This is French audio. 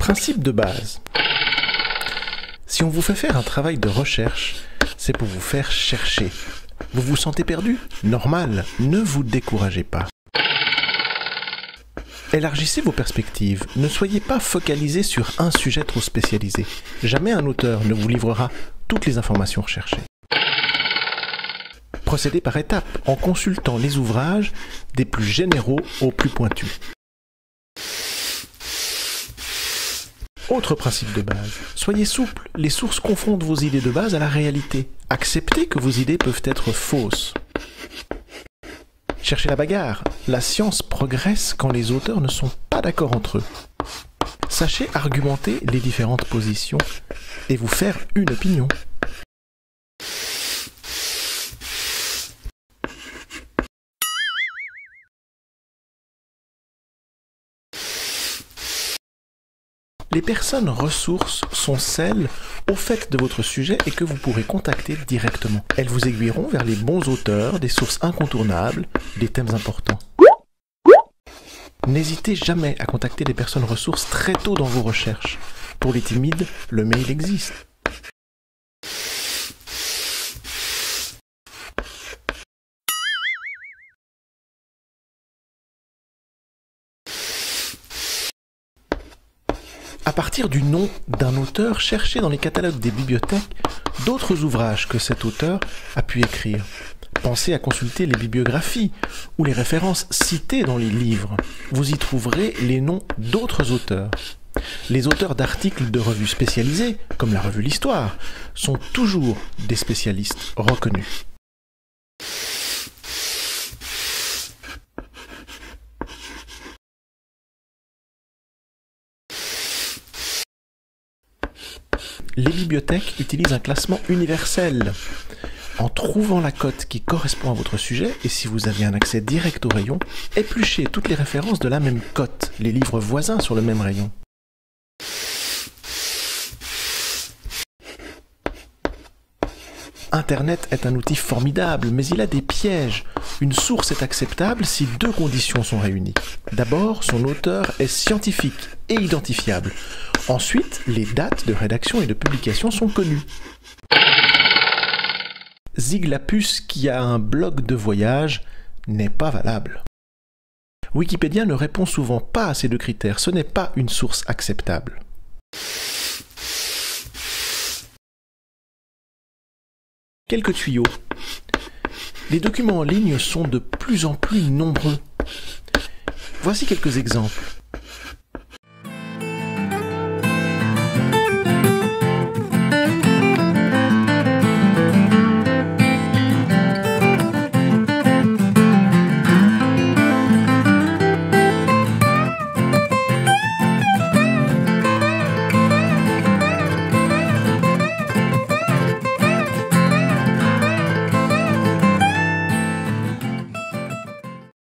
Principe de base. Si on vous fait faire un travail de recherche, c'est pour vous faire chercher. Vous vous sentez perdu? Normal, ne vous découragez pas. Élargissez vos perspectives, ne soyez pas focalisé sur un sujet trop spécialisé. Jamais un auteur ne vous livrera toutes les informations recherchées. Procédez par étapes, en consultant les ouvrages des plus généraux aux plus pointus. Autre principe de base, soyez souple, les sources confondent vos idées de base à la réalité. Acceptez que vos idées peuvent être fausses. Cherchez la bagarre, la science progresse quand les auteurs ne sont pas d'accord entre eux. Sachez argumenter les différentes positions et vous faire une opinion. Les personnes ressources sont celles au fait de votre sujet et que vous pourrez contacter directement. Elles vous aiguilleront vers les bons auteurs, des sources incontournables, des thèmes importants. N'hésitez jamais à contacter des personnes ressources très tôt dans vos recherches. Pour les timides, le mail existe. À partir du nom d'un auteur, cherchez dans les catalogues des bibliothèques d'autres ouvrages que cet auteur a pu écrire. Pensez à consulter les bibliographies ou les références citées dans les livres. Vous y trouverez les noms d'autres auteurs. Les auteurs d'articles de revues spécialisées, comme la revue L'Histoire, sont toujours des spécialistes reconnus. Les bibliothèques utilisent un classement universel. En trouvant la cote qui correspond à votre sujet, et si vous avez un accès direct au rayon, épluchez toutes les références de la même cote, les livres voisins sur le même rayon. Internet est un outil formidable, mais il a des pièges. Une source est acceptable si deux conditions sont réunies. D'abord, son auteur est scientifique et identifiable. Ensuite, les dates de rédaction et de publication sont connues. Ziglapus, qui a un blog de voyage, n'est pas valable. Wikipédia ne répond souvent pas à ces deux critères, ce n'est pas une source acceptable. Quelques tuyaux. Les documents en ligne sont de plus en plus nombreux. Voici quelques exemples.